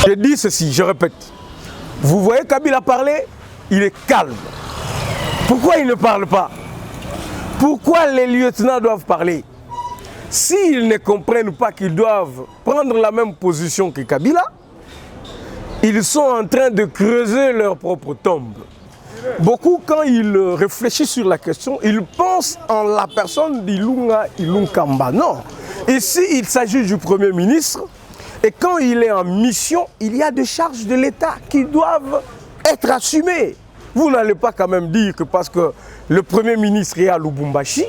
Je dis ceci, je répète. Vous voyez Kabila parler, il est calme. Pourquoi il ne parle pas? Pourquoi les lieutenants doivent parler? S'ils ne comprennent pas qu'ils doivent prendre la même position que Kabila, ils sont en train de creuser leur propre tombe. Beaucoup, quand ils réfléchissent sur la question, ils pensent en la personne d'Ilunga Ilunkamba. Non. Ici, il s'agit du Premier ministre. Et quand il est en mission, il y a des charges de l'État qui doivent être assumées. Vous n'allez pas quand même dire que parce que le Premier ministre est à Lubumbashi,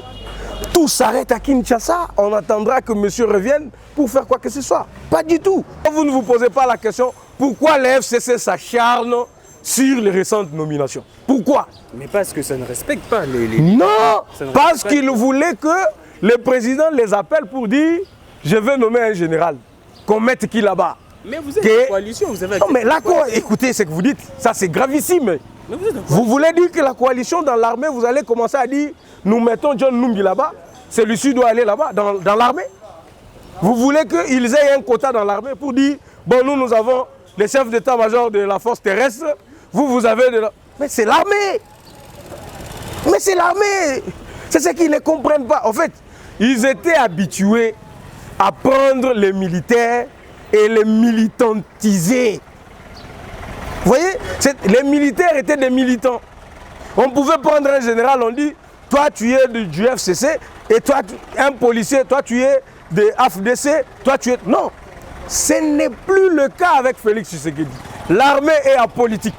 tout s'arrête à Kinshasa, on attendra que monsieur revienne pour faire quoi que ce soit. Pas du tout. Vous ne vous posez pas la question pourquoi les FCC s'acharnent sur les récentes nominations. Pourquoi? Mais parce que ça ne respecte pas les... Non, parce qu'ils voulaient que le président les appelle pour dire je vais nommer un général, qu'on mette qui là-bas. Mais vous êtes en coalition, vous avez... Non mais la coalition, écoutez ce que vous dites, ça c'est gravissime. Vous voulez dire que la coalition dans l'armée, vous allez commencer à dire nous mettons John Numbi là-bas, celui-ci doit aller là-bas, dans l'armée. Vous voulez qu'ils aient un quota dans l'armée pour dire bon, nous avons les chefs d'état-major de la force terrestre, vous avez de la... Mais c'est l'armée. Mais c'est l'armée. C'est ce qu'ils ne comprennent pas. En fait, ils étaient habitués à prendre les militaires et les militantiser. Vous voyez, les militaires étaient des militants. On pouvait prendre un général, on dit, toi tu es du FCC, et toi, un policier, toi tu es de AFDC, toi tu es... Non, ce n'est plus le cas avec Félix Tshisekedi. L'armée est apolitique,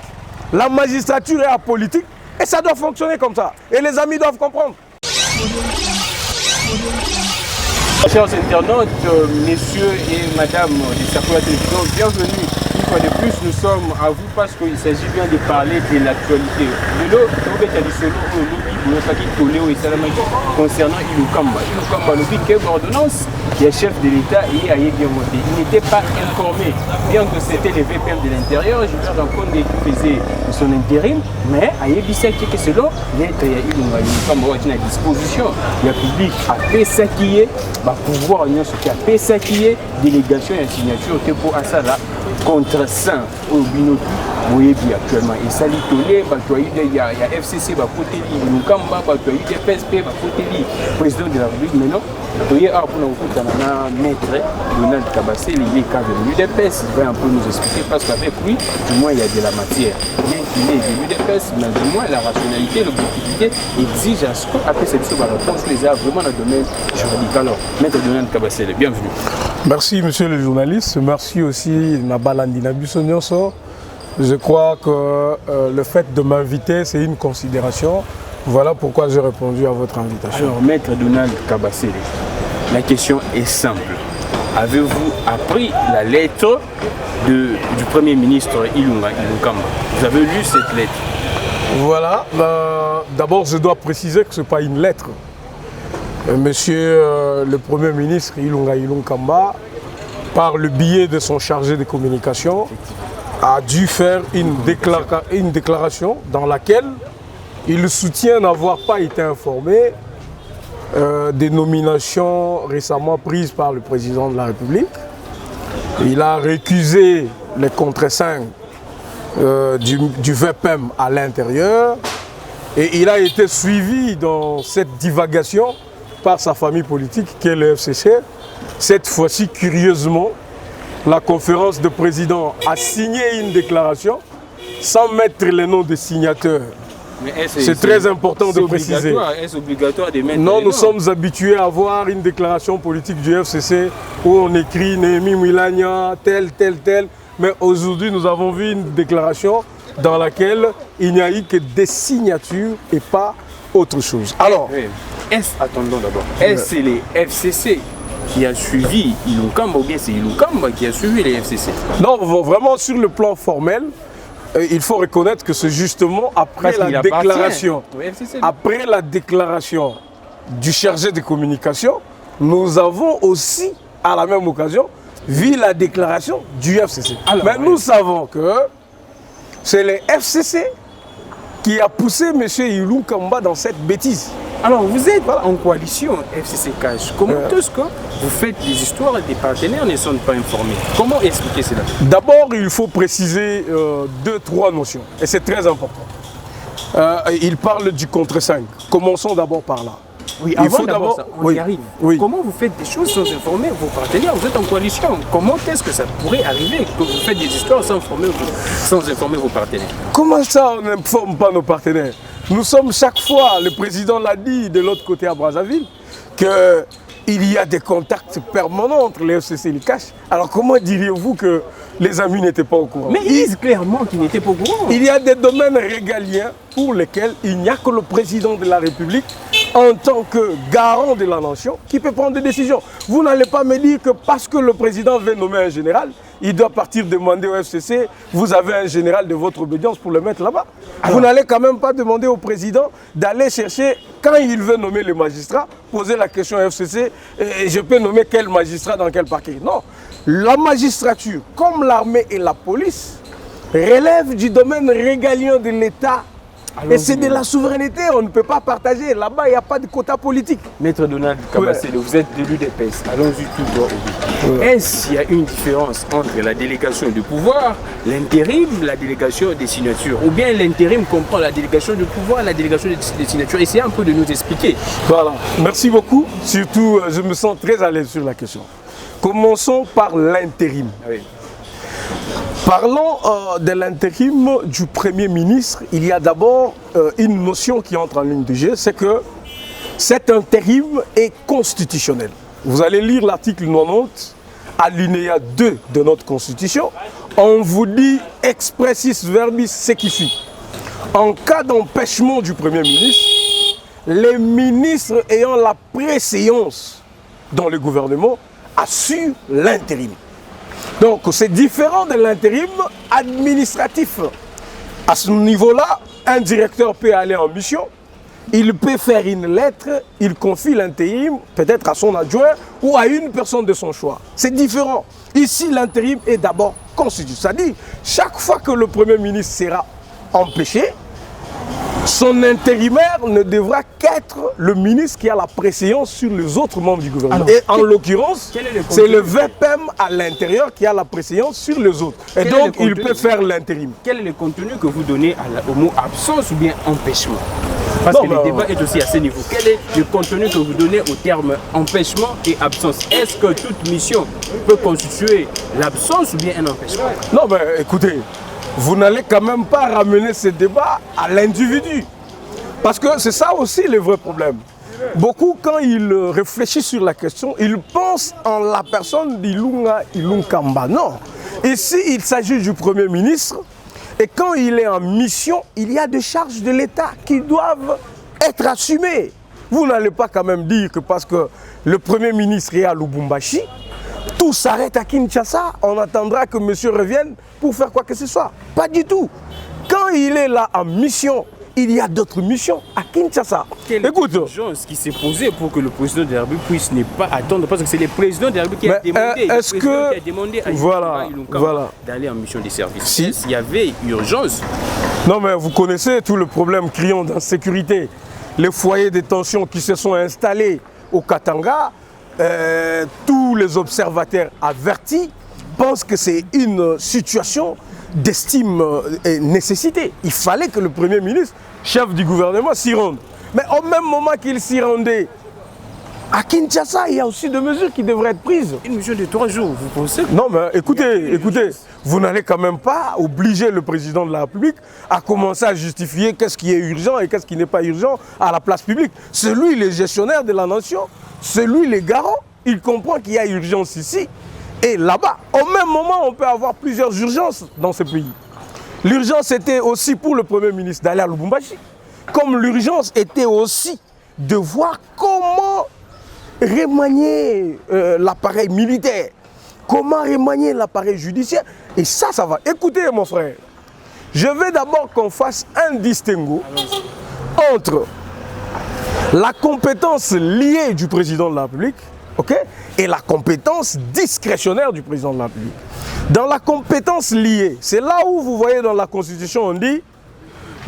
la magistrature est apolitique, et ça doit fonctionner comme ça. Et les amis doivent comprendre. Chers internautes, messieurs et madame de Sakura Télévision, bienvenue. Une fois de plus, nous sommes à vous parce qu'il s'agit bien de parler de l'actualité. Concernant Ilukamba. Ilukamba, l'ordonnance, qui est chef de l'État et a bien voté. Il n'était pas informé, bien que c'était le VPM de l'intérieur, je me rends compte qu'il faisait son intérim, mais il sait que selon l'être Ilukamba est à disposition. Il y a public à Pessakié, pouvoir ce qui a Pessakié, délégation et signature que pour Assala contre 100 au Binotu, vous voyez bien actuellement. Et ça l'itolé, il y a FCC, Ilukamba, il y a PSP, président de la République, mais non. Il y a un maître Donald Kabassé, il est cadre de l'UDPS, il va un peu nous expliquer parce qu'avec lui, du moins il y a de la matière. Bien qu'il est de l'UDPS, mais du moins la rationalité, l'objectivité exige à ce qu'après cette réponse, les a vraiment dans le domaine juridique. Alors, maître Donald Kabassé, bienvenue. Merci monsieur le journaliste, merci aussi Nabalandina Bussonioso. Je crois que le fait de m'inviter, c'est une considération. Voilà pourquoi j'ai répondu à votre invitation. Alors, maître Donald Kabassé, la question est simple. Avez-vous appris la lettre du Premier ministre Ilunga Ilunkamba? Vous avez lu cette lettre? Voilà. D'abord, je dois préciser que ce n'est pas une lettre. Monsieur le Premier ministre Ilunga Ilunkamba, par le biais de son chargé de communication, a dû faire une déclaration dans laquelle il soutient n'avoir pas été informé des nominations récemment prises par le président de la République. Il a récusé les contre-5 du VPM à l'intérieur et il a été suivi dans cette divagation par sa famille politique qui est le FCC. Cette fois-ci, curieusement, la conférence de présidents a signé une déclaration sans mettre les noms des signateurs. C'est très important de préciser. Est-ce obligatoire de mettre Non, nous sommes habitués à voir une déclaration politique du FCC où on écrit Néhémie Milania, tel. Mais aujourd'hui, nous avons vu une déclaration dans laquelle il n'y a eu que des signatures et pas autre chose. Alors, attendons d'abord. Est-ce les FCC qui a suivi Ilunkamba ou bien c'est Ilunkamba qui a suivi les FCC? Non, vraiment sur le plan formel, il faut reconnaître que c'est justement après la déclaration du chargé de communication, nous avons aussi, à la même occasion, vu la déclaration du FCC. Alors, mais nous savons que c'est le FCC qui a poussé M. Ilunkamba dans cette bêtise. Alors, vous êtes en coalition FCC Cash. Comment est-ce que vous faites des histoires et des partenaires ne sont pas informés? Comment expliquer cela? D'abord, il faut préciser 2-3 notions. Et c'est très important. Il parle du contre 5. Commençons d'abord par là. Oui, il faut d'abord ça, on y arrive. Oui. Comment vous faites des choses sans informer vos partenaires? Vous êtes en coalition. Comment est-ce que ça pourrait arriver que vous faites des histoires sans informer vos partenaires? Comment ça, on n'informe pas nos partenaires? Nous sommes chaque fois, le président l'a dit de l'autre côté à Brazzaville, qu'il y a des contacts permanents entre les FCC et les Cash. Alors comment diriez-vous que les amis n'étaient pas au courant? Mais ils disent clairement qu'ils n'étaient pas au courant. Il y a des domaines régaliens pour lesquels il n'y a que le président de la République, en tant que garant de la nation, qui peut prendre des décisions. Vous n'allez pas me dire que parce que le président veut nommer un général, il doit partir demander au FCC, vous avez un général de votre obédience pour le mettre là-bas. Vous n'allez quand même pas demander au président d'aller chercher, quand il veut nommer le magistrat, poser la question au FCC, et je peux nommer quel magistrat dans quel parquet. Non, la magistrature, comme l'armée et la police, relève du domaine régalien de l'État. Et c'est de la souveraineté, on ne peut pas partager. Là-bas, il n'y a pas de quota politique. Maître Donald Kabasele, vous êtes de l'UDPS. Allons-y tout droit au but. Est-ce qu'il y a une différence entre la délégation du pouvoir, l'intérim, la délégation des signatures? Ou bien l'intérim comprend la délégation du pouvoir, la délégation des signatures? Essayez un peu de nous expliquer. Voilà, merci beaucoup. Surtout, je me sens très à l'aise sur la question. Commençons par l'intérim. Oui. Parlons de l'intérim du Premier ministre. Il y a d'abord une notion qui entre en ligne de jeu, c'est que cet intérim est constitutionnel. Vous allez lire l'article 90, alinéa 2 de notre Constitution. On vous dit expressis verbis ce qui suit. En cas d'empêchement du Premier ministre, les ministres ayant la préséance dans le gouvernement assurent l'intérim. Donc c'est différent de l'intérim administratif. À ce niveau-là, un directeur peut aller en mission, il peut faire une lettre, il confie l'intérim peut-être à son adjoint ou à une personne de son choix. C'est différent. Ici, l'intérim est d'abord constitutionnel. C'est-à-dire, chaque fois que le Premier ministre sera empêché, son intérimaire ne devra qu'être le ministre qui a la préséance sur les autres membres du gouvernement. Alors, et en l'occurrence, c'est le VPM à l'intérieur qui a la préséance sur les autres. Et donc, il peut faire l'intérim. Quel est le contenu que vous donnez au mot absence ou bien empêchement? Parce que le débat est aussi à ce niveau. Quel est le contenu que vous donnez au terme empêchement et absence? Est-ce que toute mission peut constituer l'absence ou bien un empêchement? Non, mais écoutez, vous n'allez quand même pas ramener ce débat à l'individu. Parce que c'est ça aussi le vrai problème. Beaucoup, quand ils réfléchissent sur la question, ils pensent en la personne d'Ilunga Ilunkamba. Non. Ici, il s'agit du Premier ministre. Et quand il est en mission, il y a des charges de l'État qui doivent être assumées. Vous n'allez pas quand même dire que parce que le Premier ministre est à Lubumbashi, tout s'arrête à Kinshasa, on attendra que monsieur revienne pour faire quoi que ce soit. Pas du tout. Quand il est là en mission, il y a d'autres missions à Kinshasa. Quelle urgence qui s'est posée pour que le président de la République puisse ne pas attendre? Parce que c'est le président de la République qui a demandé à Ilunkamba d'aller en mission de service. Si. Il y avait urgence. Non, mais vous connaissez tout le problème criant d'insécurité. Les foyers de tension qui se sont installés au Katanga, tous les observateurs avertis pensent que c'est une situation d'estime et nécessité. Il fallait que le Premier ministre, chef du gouvernement, s'y rende. Mais au même moment qu'il s'y rendait, à Kinshasa, il y a aussi des mesures qui devraient être prises. Une mission de 3 jours, vous pensez? Non, mais écoutez, vous n'allez quand même pas obliger le président de la République à commencer à justifier qu'est-ce qui est urgent et qu'est-ce qui n'est pas urgent à la place publique. C'est lui le gestionnaire de la nation, c'est lui le garant. Il comprend qu'il y a urgence ici et là-bas. Au même moment, on peut avoir plusieurs urgences dans ce pays. L'urgence était aussi pour le Premier ministre d'aller à Lubumbashi. Comme l'urgence était aussi de voir comment remanier l'appareil militaire, comment remanier l'appareil judiciaire. Et ça va. Écoutez, mon frère, je veux d'abord qu'on fasse un distinguo entre la compétence liée du président de la République, et la compétence discrétionnaire du président de la République. Dans la compétence liée, c'est là où vous voyez dans la Constitution, on dit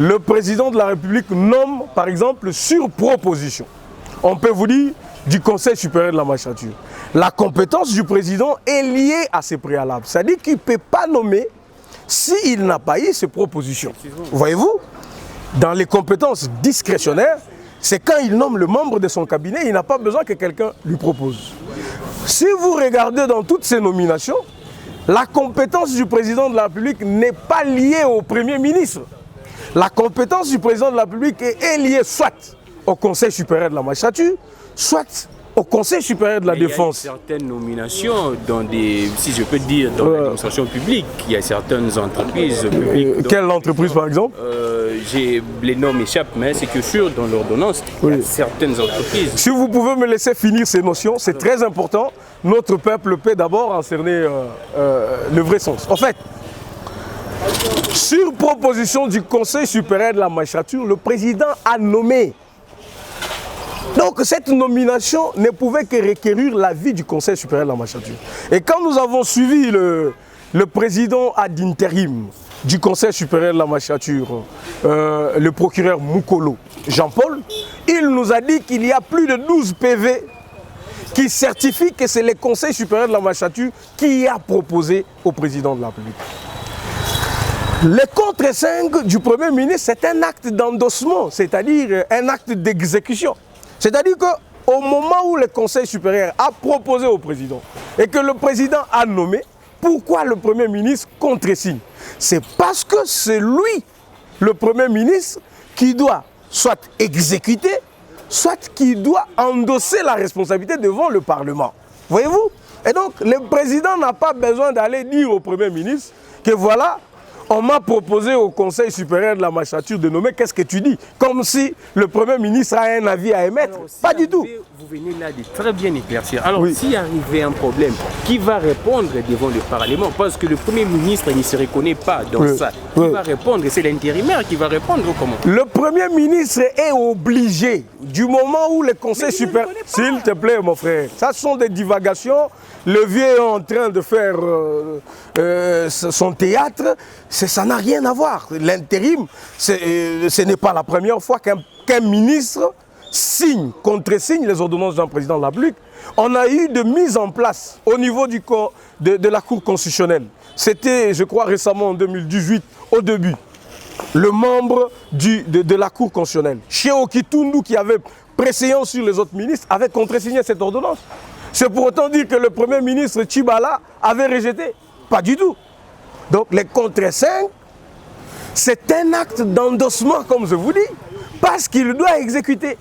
le président de la République nomme, par exemple, sur proposition, on peut vous dire, du Conseil supérieur de la magistrature. La compétence du président est liée à ces préalables. C'est-à-dire qu'il ne peut pas nommer s'il n'a pas eu ses propositions. Voyez-vous, dans les compétences discrétionnaires, c'est quand il nomme le membre de son cabinet, il n'a pas besoin que quelqu'un lui propose. Si vous regardez dans toutes ces nominations, la compétence du président de la République n'est pas liée au Premier ministre. La compétence du président de la République est liée soit au Conseil supérieur de la magistrature, soit au Conseil supérieur de la défense. Il y a certaines nominations dans des, si je peux dire, dans l'administration publique. Il y a certaines entreprises publiques. Quelle entreprise par exemple? Les noms m'échappent, mais c'est que sûr, dans l'ordonnance, il y a certaines entreprises. Si vous pouvez me laisser finir ces notions, c'est très important. Notre peuple peut d'abord en cerner le vrai sens. En fait, sur proposition du Conseil supérieur de la magistrature, le président a nommé. Donc cette nomination ne pouvait que requérir l'avis du Conseil supérieur de la magistrature. Et quand nous avons suivi le président ad intérim du Conseil supérieur de la magistrature, le procureur Moukolo, Jean-Paul, il nous a dit qu'il y a plus de 12 PV qui certifient que c'est le Conseil supérieur de la magistrature qui a proposé au président de la République. Le contre 5 du Premier ministre, c'est un acte d'endossement, c'est-à-dire un acte d'exécution. C'est-à-dire qu'au moment où le Conseil supérieur a proposé au président et que le président a nommé, pourquoi le Premier ministre contresigne? C'est parce que c'est lui, le Premier ministre, qui doit soit exécuter, soit qui doit endosser la responsabilité devant le Parlement. Voyez-vous? Et donc, le président n'a pas besoin d'aller dire au Premier ministre que voilà, on m'a proposé au Conseil supérieur de la magistrature de nommer, qu'est-ce que tu dis? Comme si le Premier ministre a un avis à émettre. Alors, pas du tout. Vous venez là de très bien éclaircir. Alors, s'il arrivait un problème, qui va répondre devant le Parlement? Parce que le Premier ministre ne se reconnaît pas dans ça. Qui va répondre? C'est l'intérimaire qui va répondre ou comment? Le Premier ministre est obligé, du moment où le Conseil supérieur... S'il te plaît, mon frère, ça sont des divagations. Le vieux est en train de faire son théâtre. Ça n'a rien à voir. L'intérim, ce n'est pas la première fois qu'un ministre signe, contresigne les ordonnances d'un président de la République. On a eu de mise en place au niveau de la Cour constitutionnelle. C'était, je crois, récemment en 2018, au début. Le membre de la Cour constitutionnelle, Cheo Kitundu, qui avait préséance sur les autres ministres, avait contresigné cette ordonnance. C'est pour autant dire que le Premier ministre Tchibala avait rejeté. Pas du tout. Donc les contre 5, c'est un acte d'endossement, comme je vous dis, parce qu'il doit exécuter.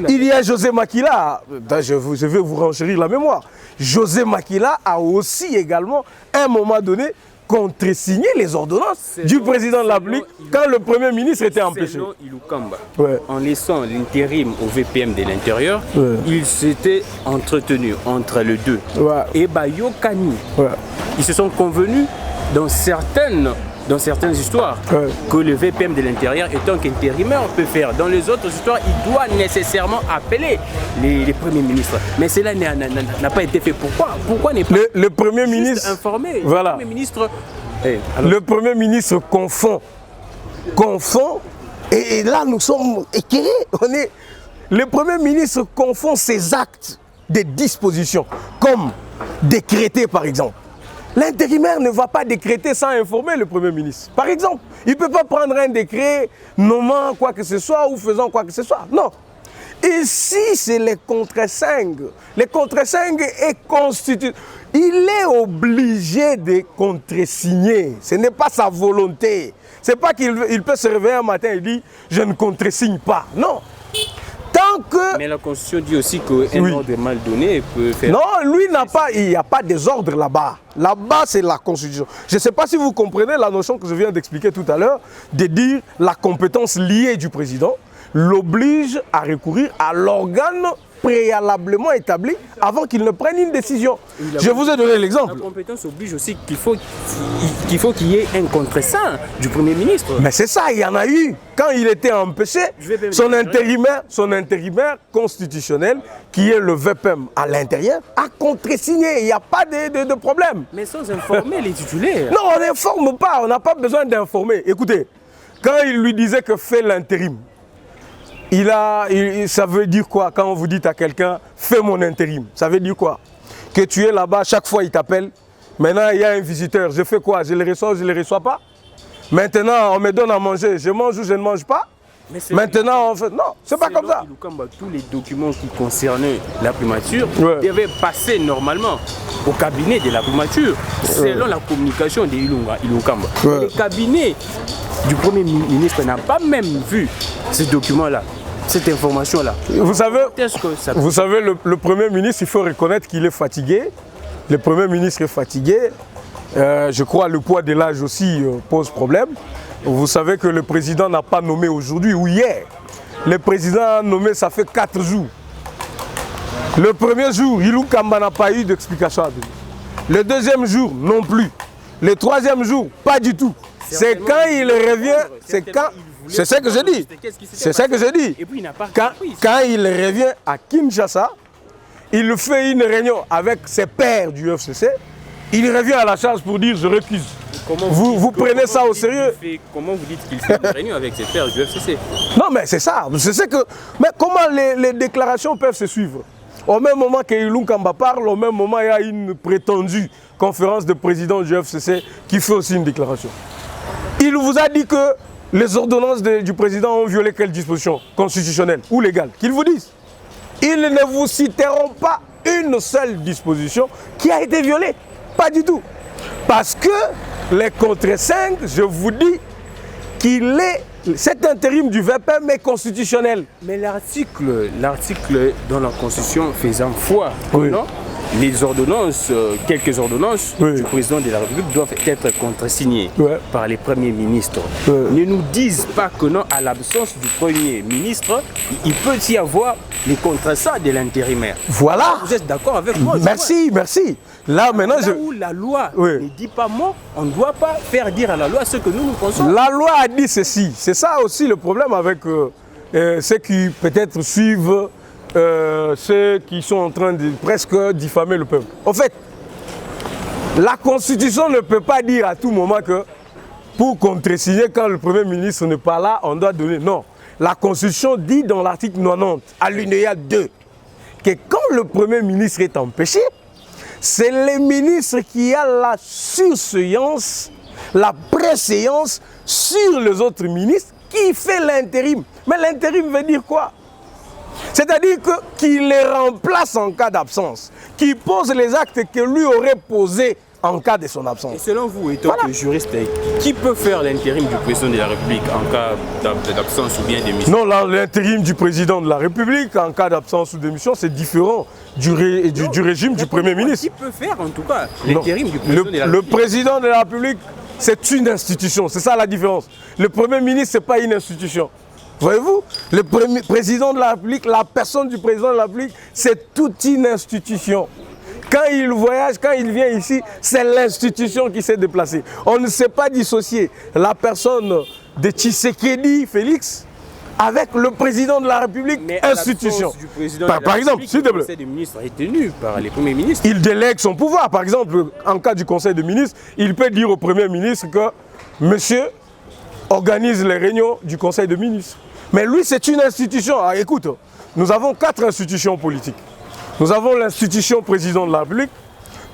Il y a José Makila, je vais vous renchérir la mémoire. José Makila a aussi également, à un moment donné, contresigné les ordonnances du président de la République quand le Premier ministre était empêché. Selon Ilukamba, en laissant l'intérim au VPM de l'Intérieur, il s'était entretenu entre les deux. Et Bayokani, ils se sont convenus dans certaines histoires que le VPM de l'Intérieur, étant qu'intérimaire, peut faire. Dans les autres histoires, il doit nécessairement appeler les premiers ministres. Mais cela n'a pas été fait. Pourquoi n'est pas le Premier ministre informé? Voilà. Le Premier ministre, le Premier ministre confond. Et là, nous sommes éclairés. Le Premier ministre confond ses actes de disposition, comme décréter par exemple. L'intérimaire ne va pas décréter sans informer le Premier ministre. Par exemple, il ne peut pas prendre un décret nommant quoi que ce soit ou faisant quoi que ce soit. Non. Ici, c'est les contre 5. Les contre 5 est constitué. Il est obligé de contresigner. Ce n'est pas sa volonté. Ce n'est pas qu'il peut se réveiller un matin et dire « je ne contresigne pas ». Non. Mais la Constitution dit aussi qu'un ordre mal donné peut faire... Non, lui n'a pas, il n'y a pas des ordres là-bas. Là-bas, c'est la Constitution. Je ne sais pas si vous comprenez la notion que je viens d'expliquer tout à l'heure, de dire la compétence liée du président l'oblige à recourir à l'organe préalablement établi avant qu'il ne prenne une décision. Je vous ai donné l'exemple. La compétence oblige aussi qu'il faut qu'il y ait un contre-saint du Premier ministre. Mais c'est ça, il y en a eu. Quand il était empêché, son intérimaire constitutionnel, qui est le VPM à l'intérieur, a contresigné. Il n'y a pas de problème. Mais sans informer les titulaires. Non, on n'informe pas. On n'a pas besoin d'informer. Écoutez, quand il lui disait que fais l'intérim, ça veut dire quoi quand vous dites à quelqu'un fais mon intérim? Ça veut dire quoi? Que tu es là-bas, chaque fois il t'appelle. Maintenant il y a un visiteur, je fais quoi? Je le reçois ou je ne le reçois pas? Maintenant on me donne à manger, je mange ou je ne mange pas? Maintenant on fait... Non, c'est pas comme ça. Tous les documents qui concernaient la primature devaient passer normalement au cabinet de la primature selon la communication de Ilunga-Kamba. Le cabinet du Premier ministre n'a pas même vu ces documents-là, cette information-là. Vous savez, le Premier ministre, il faut reconnaître qu'il est fatigué. Le Premier ministre est fatigué. Je crois que le poids de l'âge aussi pose problème. Vous savez que le président n'a pas nommé aujourd'hui ou hier. Le président a nommé, ça fait 4 jours. Le premier jour, Ilunga-Kamba n'a pas eu d'explication à donner. Le deuxième jour, non plus. Le troisième jour, pas du tout. C'est quand il revient, c'est ce que je dis. C'est ce que je dis. Quand il revient à Kinshasa, il fait une réunion avec ses pairs du FCC. Il revient à la charge pour dire je récuse. Vous prenez ça au sérieux? Comment vous dites qu'il fait une réunion avec ses pairs du FCC? Non mais c'est ça. Mais comment les déclarations peuvent se suivre? Au même moment que Ilunga-Kamba parle, au même moment il y a une prétendue conférence de président du FCC qui fait aussi une déclaration. Il vous a dit que les ordonnances du président ont violé quelle disposition constitutionnelle ou légale? Qu'ils vous disent. Ils ne vous citeront pas une seule disposition qui a été violée. Pas du tout. Parce que les contre 5, je vous dis cet intérim du VPM est constitutionnel. Mais l'article dans la Constitution faisant foi, non? Les ordonnances, quelques ordonnances du président de la République doivent être contresignées par les premiers ministres. Ne nous disent pas que non, à l'absence du premier ministre, il peut y avoir les contreseings de l'intérimaire. Voilà. Vous êtes d'accord avec moi? Merci, merci. Là, maintenant, où la loi ne dit pas moi, on ne doit pas faire dire à la loi ce que nous pensons. La loi a dit ceci. C'est ça aussi le problème avec ceux qui peut-être suivent ceux qui sont en train de presque diffamer le peuple. En fait, la Constitution ne peut pas dire à tout moment que pour contresigner quand le Premier ministre n'est pas là, on doit donner. Non. La Constitution dit dans l'article 90, alinéa 2, que quand le Premier ministre est empêché, c'est le ministre qui a la surséance, la préséance sur les autres ministres qui fait l'intérim. Mais l'intérim veut dire quoi? C'est-à-dire qu'il les remplace en cas d'absence, qu'il pose les actes que lui aurait posés en cas de son absence. Et selon vous, étant que juriste, qui peut faire l'intérim du président de la République en cas d'absence ou bien d'émission? Non, l'intérim du président de la République en cas d'absence ou d'émission, c'est différent du régime du Premier ministre. Qui peut faire en tout cas l'intérim du président de la République? Le président de la République, c'est une institution, c'est ça la différence. Le Premier ministre, ce n'est pas une institution. Voyez-vous, le président de la République, la personne du président de la République, c'est toute une institution. Quand il voyage, quand il vient ici, c'est l'institution qui s'est déplacée. On ne s'est pas dissocié la personne de Tshisekedi, Félix, avec le président de la République, institution. Par exemple, s'il te plaît, le conseil des ministres est tenu par les premiers ministres. Il délègue son pouvoir. Par exemple, en cas du conseil des ministres, il peut dire au premier ministre que monsieur organise les réunions du conseil des ministres. Mais lui, c'est une institution. Ah, écoute, nous avons 4 institutions politiques. Nous avons l'institution président de la République,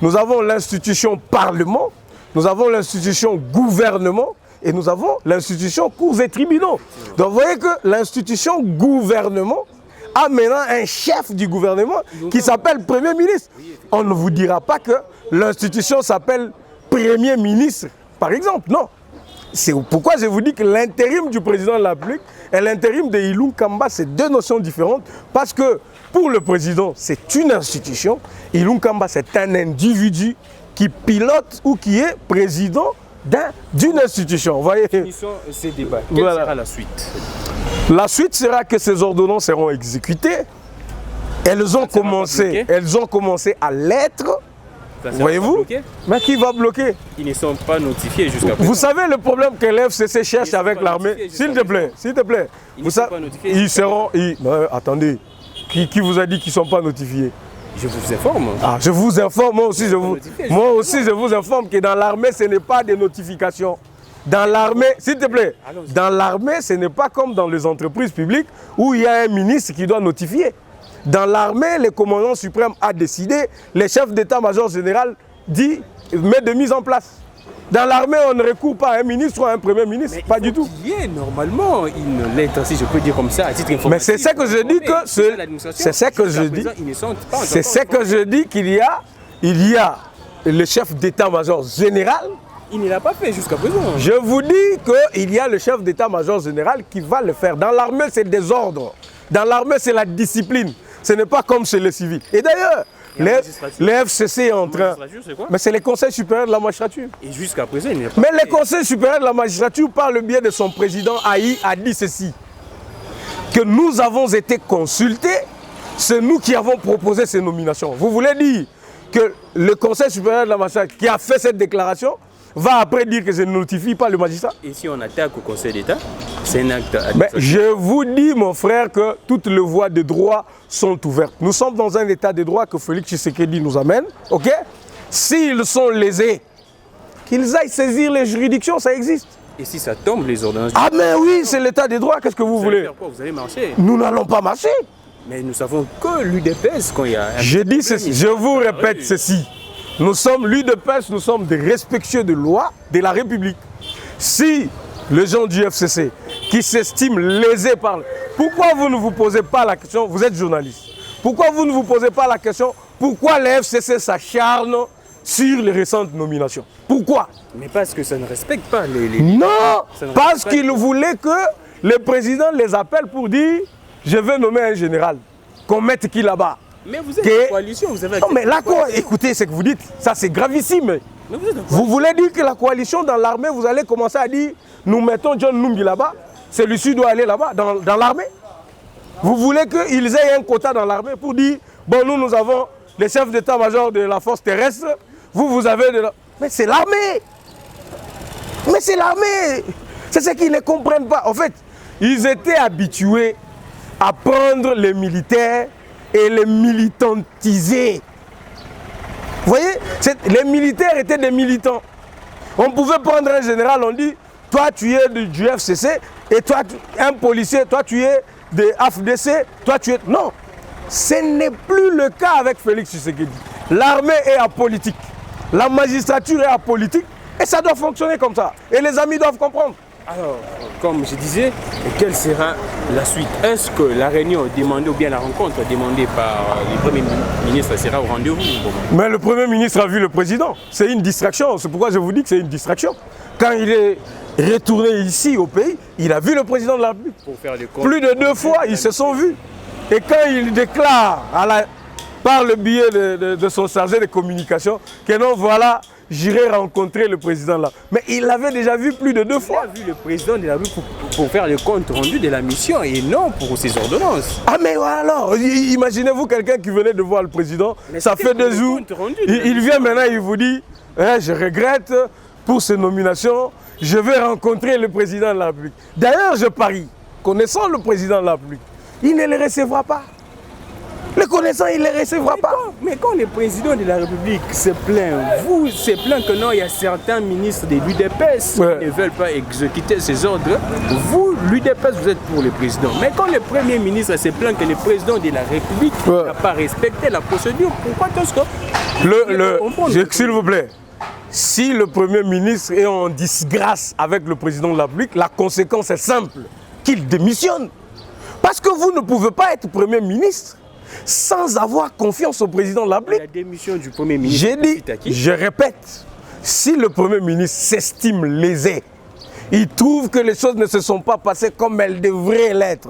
nous avons l'institution parlement, nous avons l'institution gouvernement et nous avons l'institution cours et tribunaux. Donc vous voyez que l'institution gouvernement a maintenant un chef du gouvernement qui s'appelle Premier ministre. On ne vous dira pas que l'institution s'appelle Premier ministre, par exemple, non. C'est pourquoi je vous dis que l'intérim du président de la République et l'intérim de Ilunga-Kamba, c'est 2 notions différentes. Parce que pour le président, c'est une institution. Ilunga-Kamba, c'est un individu qui pilote ou qui est président d'une institution. Vous voyez? Finissons ces débats. Quelle sera la suite? La suite sera que ces ordonnances seront exécutées. Elles ont commencé à l'être. Voyez-vous? Mais qui va bloquer? Ils ne sont pas notifiés jusqu'à présent. Vous savez le problème que l'FCC cherche avec l'armée? S'il te plaît, s'il te plaît. Ils seront... attendez, qui vous a dit qu'ils ne sont pas notifiés? Je vous informe. Ah, je vous informe, moi aussi je vous informe que dans l'armée, ce n'est pas des notifications. Dans l'armée, s'il te plaît, dans l'armée, ce n'est pas comme dans les entreprises publiques où il y a un ministre qui doit notifier. Dans l'armée, le commandant suprême a décidé, le chef d'état-major général dit, met de mise en place. Dans l'armée, on ne recourt pas à un ministre ou à un premier ministre, mais pas du tout. Il y a normalement une lettre, si je peux dire comme ça, à titre informatif. Mais c'est ça que je dis que c'est ça que je dis. C'est ça que je dis qu'il y a le chef d'état-major général. Il ne l'a pas fait jusqu'à présent. Je vous dis qu'il y a le chef d'état-major général qui va le faire. Dans l'armée, c'est des ordres. Dans l'armée, c'est la discipline. Ce n'est pas comme chez les civils. Et d'ailleurs, les FCC est en train... Mais c'est le Conseil supérieur de la magistrature. Et jusqu'à présent, il n'y a pas... Mais le Conseil supérieur de la magistrature, par le biais de son président Haï, a dit ceci. Que nous avons été consultés, c'est nous qui avons proposé ces nominations. Vous voulez dire que le Conseil supérieur de la magistrature qui a fait cette déclaration va après dire que je ne notifie pas le magistrat? Et si on attaque au Conseil d'État, c'est un acte administratif. Mais je vous dis, mon frère, que toutes les voies de droit sont ouvertes. Nous sommes dans un état de droit que Félix Tshisekedi nous amène, ok? S'ils sont lésés, qu'ils aillent saisir les juridictions, ça existe. Et si ça tombe, les ordonnances... Ah mais oui, c'est l'état de droit, qu'est-ce que vous voulez? Faire quoi? Vous allez marcher? Nous n'allons pas marcher. Mais nous savons que l'UDPS, quand il y a... Je dis ceci, je vous répète ceci. Nous sommes l'UDPS, nous sommes des respectueux de loi de la République. Si les gens du FCC qui s'estiment lésés par... Pourquoi vous ne vous posez pas la question, vous êtes journaliste, pourquoi vous ne vous posez pas la question, pourquoi les FCC s'acharnent sur les récentes nominations? Pourquoi? Mais parce que ça ne respecte pas les... Non, parce qu'ils voulaient que le président les appelle pour dire « je vais nommer un général, qu'on mette qui là-bas ». Mais vous êtes en coalition, vous avez... Non mais la coalition, écoutez ce que vous dites, ça c'est gravissime. Mais vous voulez dire que la coalition dans l'armée, vous allez commencer à dire nous mettons John Numbi là-bas, celui-ci doit aller là-bas, dans l'armée. Vous voulez qu'ils aient un quota dans l'armée pour dire bon nous avons les chefs d'état-major de la force terrestre, vous avez de la... Mais c'est l'armée. Mais c'est l'armée. C'est ce qu'ils ne comprennent pas. En fait, ils étaient habitués à prendre les militaires et les militantiser. Vous voyez, les militaires étaient des militants. On pouvait prendre un général, on dit, toi tu es du FCC, et toi, un policier, toi tu es de AFDC, toi tu es... Non, ce n'est plus le cas avec Félix Tshisekedi. L'armée est apolitique, la magistrature est apolitique, et ça doit fonctionner comme ça. Et les amis doivent comprendre. Alors, comme je disais, quelle sera la suite? Est-ce que la réunion demandée ou bien la rencontre demandée par le Premier ministre sera au rendez-vous? Mais le Premier ministre a vu le président. C'est une distraction. C'est pourquoi je vous dis que c'est une distraction. Quand il est retourné ici au pays, il a vu le président de la République. Pour faire des comptes. Plus de 2 fois, ils se sont vus. Et quand il déclare par le biais de son chargé de communication que non, voilà, j'irai rencontrer le président là. Mais il l'avait déjà vu plus de 2 fois. Il a vu le président de la République pour faire le compte rendu de la mission et non pour ses ordonnances. Ah mais alors, imaginez-vous quelqu'un qui venait de voir le président, mais ça fait 2 jours, il vient maintenant, il vous dit, je regrette pour ces nominations, je vais rencontrer le président de la République. D'ailleurs, je parie, connaissant le président de la République, il ne le recevra pas. Le connaissant, il ne les recevra pas. Mais quand le président de la République se plaint, que non, il y a certains ministres de l'UDPS qui ne veulent pas exécuter ces ordres. Vous, l'UDPS, vous êtes pour le président. Mais quand le Premier ministre se plaint que le président de la République n'a pas respecté la procédure, pourquoi est-ce que... S'il vous plaît, si le Premier ministre est en disgrâce avec le président de la République, la conséquence est simple, qu'il démissionne. Parce que vous ne pouvez pas être Premier ministre sans avoir confiance au président de la République. La démission du Premier ministre. J'ai dit, je répète, si le Premier ministre s'estime lésé, il trouve que les choses ne se sont pas passées comme elles devraient l'être,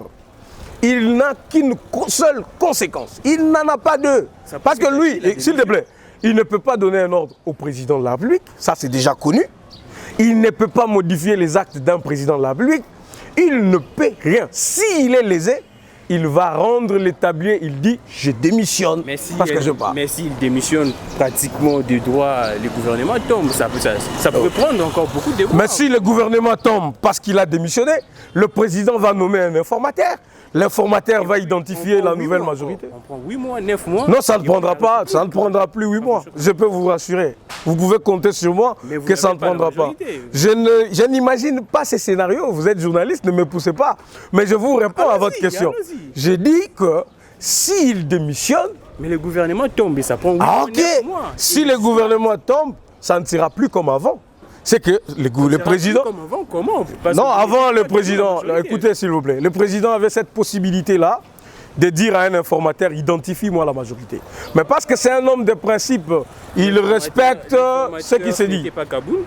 il n'a qu'une seule conséquence. Il n'en a pas deux. Parce que lui, s'il te plaît, il ne peut pas donner un ordre au président de la République, ça c'est déjà connu. Il ne peut pas modifier les actes d'un président de la République. Il ne peut rien. S'il est lésé, il va rendre l'établier, il dit « je démissionne parce que je pars ». Mais s'il démissionne pratiquement du droit, le gouvernement tombe, ça peut prendre encore beaucoup de mois. Mais si le gouvernement tombe parce qu'il a démissionné, le président va nommer un informateur. l'informateur va identifier la nouvelle majorité. On prend 8 mois, 9 mois. Non, ça ne prendra pas, ça ne prendra plus 8 mois. Je peux vous rassurer. Vous pouvez compter sur moi que ça ne prendra pas. Je n'imagine pas ces scénarios. Vous êtes journaliste, ne me poussez pas. Mais je vous réponds à votre question. J'ai dit que s'il démissionne... Mais le gouvernement tombe et ça prend 8 mois, 9 mois. Si le gouvernement tombe, ça ne sera plus comme avant. C'est que le président... Comme avant, comment? Non, avant le président... Écoutez, s'il vous plaît. Le président avait cette possibilité-là de dire à un informateur, identifie-moi la majorité. Mais parce que c'est un homme de principe, il respecte ce qui se dit. Pas Kaboun?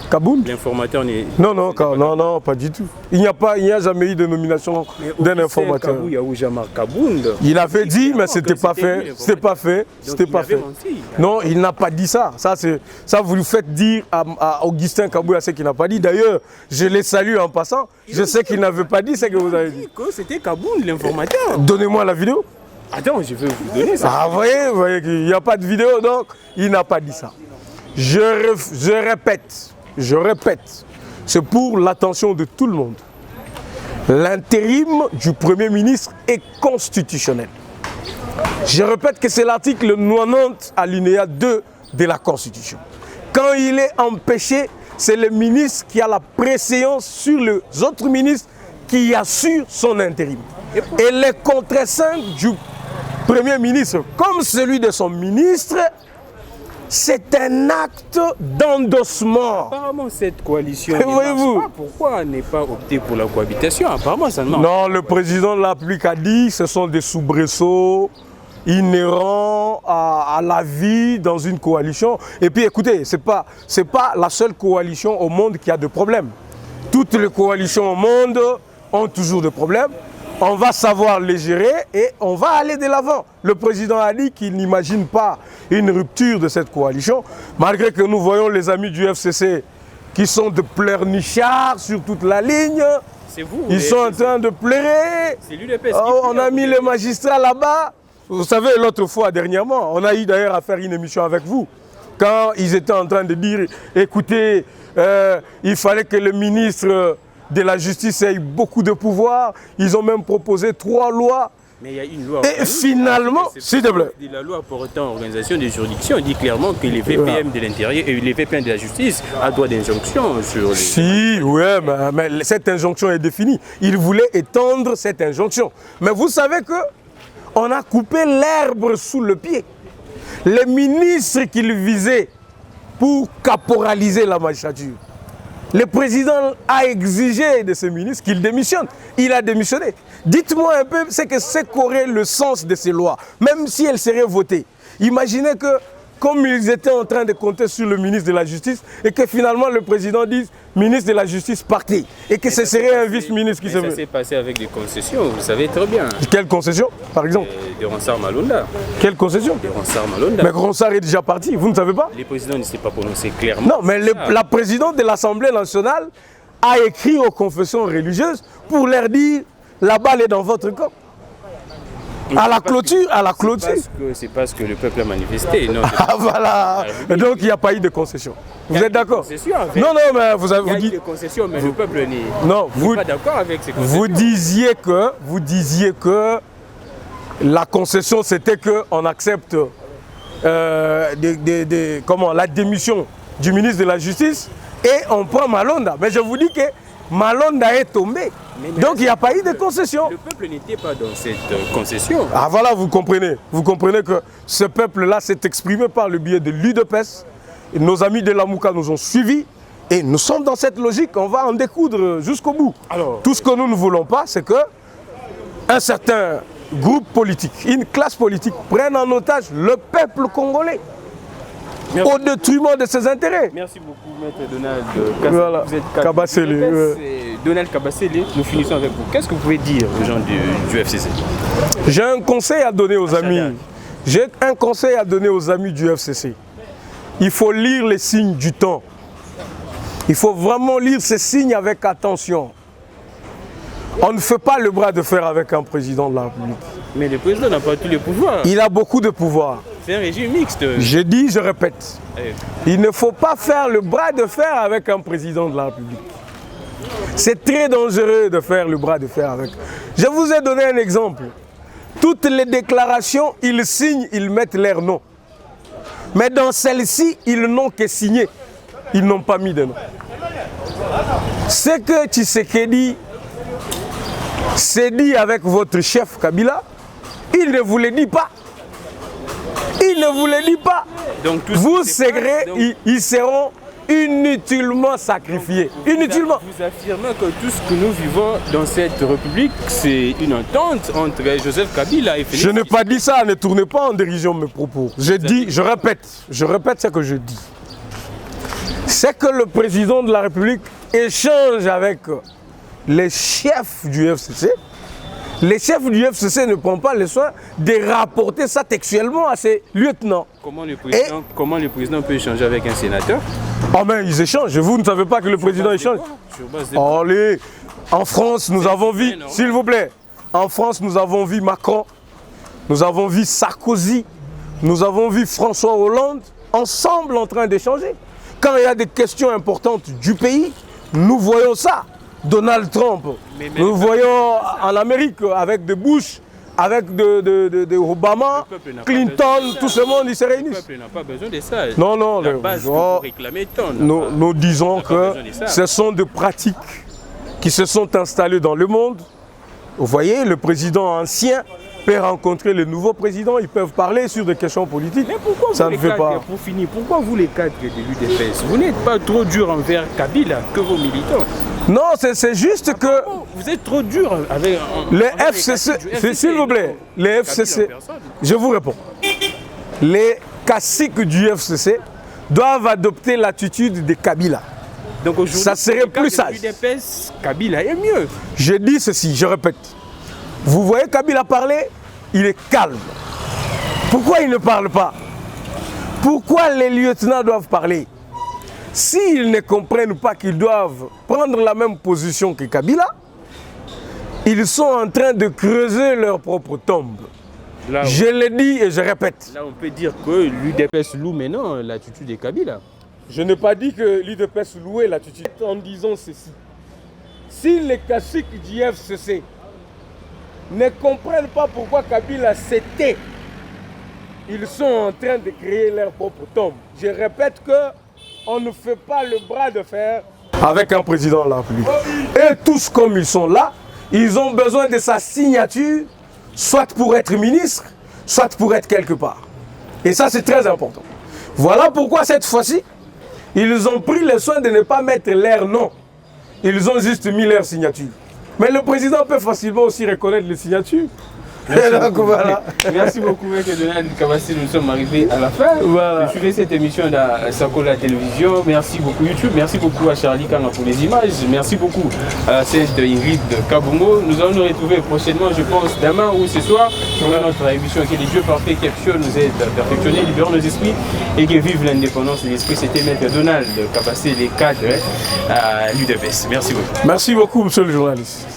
Kaboun? L'informateur n'est... Non, pas du tout. Il n'y a jamais eu de nomination d'un informateur. Il avait dit, mais c'était pas fait. C'était pas fait. C'était pas fait. Non, il n'a pas dit ça. Ça, vous lui faites dire à Augustin Kabouya ce qu'il n'a pas dit. D'ailleurs, je les salue en passant. Je sais qu'il n'avait pas dit ce que vous avez dit. C'était Kaboun, l'informateur. Donnez-moi la vidéo. Attends, je vais vous donner ça. Ah, vous voyez qu'il n'y a pas de vidéo, donc il n'a pas dit ça. Je répète, c'est pour l'attention de tout le monde. L'intérim du Premier ministre est constitutionnel. Je répète que c'est l'article 90 alinéa 2 de la Constitution. Quand il est empêché, c'est le ministre qui a la préséance sur les autres ministres qui assurent son intérim. Et les contraintes du Premier ministre, comme celui de son ministre, c'est un acte d'endossement. Apparemment, cette coalition ne marche pas. Pourquoi n'est pas opté pour la cohabitation? Apparemment, ça ne marche pas. Non, le président de la République a dit que ce sont des soubresauts inhérents à la vie dans une coalition. Et puis, écoutez, ce n'est pas la seule coalition au monde qui a des problèmes. Toutes les coalitions au monde ont toujours des problèmes. On va savoir les gérer et on va aller de l'avant. Le président a dit qu'il n'imagine pas une rupture de cette coalition, malgré que nous voyons les amis du FCC qui sont de pleurnichards sur toute la ligne. C'est vous. Ils sont en train de pleurer. C'est l'UDPS. On a mis les magistrats là-bas. Vous savez, l'autre fois, dernièrement, on a eu d'ailleurs à faire une émission avec vous. Quand ils étaient en train de dire, écoutez, il fallait que le ministre de la justice ait beaucoup de pouvoir. Ils ont même proposé 3 lois. Mais il y a une loi. Et finalement, s'il te plaît. La loi portant organisation des juridictions dit clairement que les VPM de l'intérieur et les VPM de la justice ont droit d'injonction sur les... Si, oui, mais cette injonction est définie. Il voulait étendre cette injonction. Mais vous savez qu'on a coupé l'herbe sous le pied. Les ministres qu'il visait pour caporaliser la magistrature. Le président a exigé de ce ministre qu'il démissionne. Il a démissionné. Dites-moi un peu c'est qu'aurait le sens de ces lois, même si elles seraient votées. Imaginez que, comme ils étaient en train de compter sur le ministre de la Justice, et que finalement le président dise « ministre de la Justice, partez », et que ce serait un vice-ministre qui se met. Ça s'est passé avec des concessions, vous savez très bien. Quelles concessions, par exemple? De Ronsard Malonda. Quelle concession? De Ronsard Malonda. Mais Ronsard est déjà parti, vous ne savez pas? Le président ne s'est pas prononcé clairement. Non, mais la présidente de l'Assemblée nationale a écrit aux confessions religieuses pour leur dire « la balle est dans votre camp ». À la clôture. C'est parce que le peuple a manifesté. Non, ah voilà. Donc il n'y a pas eu de concession. Vous êtes d'accord? Non, mais vous avez dit des concessions, mais le peuple n'est pas d'accord avec ces concessions. Vous disiez que la concession c'était qu'on accepte la démission du ministre de la Justice et on prend Malonda. Mais je vous dis que Malonda est tombé. Donc il n'y a pas eu de concession. Le peuple n'était pas dans cette concession. Ah voilà, vous comprenez. Vous comprenez que ce peuple-là s'est exprimé par le biais de l'UDPS. Nos amis de la Mouka nous ont suivis. Et nous sommes dans cette logique. On va en découdre jusqu'au bout. Alors, tout ce que nous ne voulons pas, c'est qu'un certain groupe politique, une classe politique prenne en otage le peuple congolais. Merci. Au détriment de ses intérêts. Merci beaucoup, Maître Donald. Voilà. Vous êtes Kabasele. Donald Kabasele, nous finissons avec vous. Qu'est-ce que vous pouvez dire aux gens du FCC? J'ai un conseil à donner aux amis. J'ai un conseil à donner aux amis du FCC. Il faut lire les signes du temps. Il faut vraiment lire ces signes avec attention. On ne fait pas le bras de fer avec un président de la République. Mais le président n'a pas tous les pouvoirs. Il a beaucoup de pouvoirs. C'est un régime mixte. Je dis, je répète. Il ne faut pas faire le bras de fer avec un président de la République. C'est très dangereux de faire le bras de fer avec. Je vous ai donné un exemple. Toutes les déclarations, ils signent, ils mettent leur nom. Mais dans celle-ci, ils n'ont que signé. Ils n'ont pas mis de nom. Ce que Tshisekedi s'est dit avec votre chef Kabila, il ne vous le dit pas. Il ne vous le dit pas. Donc, vous serez, ils seront inutilement sacrifiés. Inutilement. Vous affirmez que tout ce que nous vivons dans cette République, c'est une entente entre Joseph Kabila et Félix. Je n'ai pas dit ça, ne tournez pas en dérision mes propos. Je répète ce que je dis. C'est que le président de la République échange avec les chefs du FCC. Les chefs du FCC ne prennent pas le soin de rapporter ça textuellement à ses lieutenants. Comment le président peut échanger avec un sénateur? Oh mais ils échangent. Vous ne savez pas que le président échange? Allez, en France, nous avons vu, s'il vous plaît, en France, nous avons vu Macron, nous avons vu Sarkozy, nous avons vu François Hollande, ensemble en train d'échanger. Quand il y a des questions importantes du pays, nous voyons ça. Donald Trump, nous voyons en Amérique avec de Bush, avec de Obama, Clinton, tout ce monde, ils se réunissent. Le peuple n'a pas besoin de ça. Non, non, la base pour réclamer nous disons que ce sont des pratiques qui se sont installées dans le monde. Vous voyez, le président ancien peut rencontrer le nouveau président, ils peuvent parler sur des questions politiques. Mais pourquoi ça ne fait pas. Pour finir, pourquoi vous les cadres de l'UDPS, vous n'êtes pas trop dur envers Kabila que vos militants? Non, c'est juste que... Vous êtes trop dur avec... Les FCC, s'il vous plaît, les FCC, je vous réponds. Les caciques du FCC doivent adopter l'attitude de Kabila. Donc aujourd'hui, ça serait plus sage. l'UDPS, Kabila est mieux. Je dis ceci, je répète. Vous voyez Kabila parler, il est calme. Pourquoi il ne parle pas? Pourquoi les lieutenants doivent parler? S'ils ne comprennent pas qu'ils doivent prendre la même position que Kabila, ils sont en train de creuser leur propre tombe. Là, je le dis et je répète. Là, on peut dire que l'UDPS loue maintenant l'attitude de Kabila. Je n'ai pas dit que l'UDPS louait l'attitude en disant ceci. Si les caciques du FCC ne comprennent pas pourquoi Kabila s'était, ils sont en train de créer leur propre tombe. Je répète que on ne fait pas le bras de fer avec un président de la République. Et tous comme ils sont là, ils ont besoin de sa signature, soit pour être ministre, soit pour être quelque part. Et ça, c'est très important. Voilà pourquoi cette fois-ci, ils ont pris le soin de ne pas mettre leur nom. Ils ont juste mis leur signature. Mais le président peut facilement aussi reconnaître les signatures. Merci beaucoup, voilà. Merci beaucoup, M. Donald Kabassi. Nous sommes arrivés à la fin. Voilà. Je suivais cette émission à Sakola Télévision. Merci beaucoup YouTube. Merci beaucoup à Charlie Kanga pour les images. Merci beaucoup à celle de Ingrid Kabungo. Nous allons nous retrouver prochainement, je pense, demain ou ce soir, sur notre émission qui est les jeux parfaits qui nous aident à perfectionner, libérer nos esprits et que vive l'indépendance de l'esprit. C'était M. Donald Kabassi, les cadres à l'UDPS. Merci beaucoup. Merci beaucoup, monsieur le journaliste.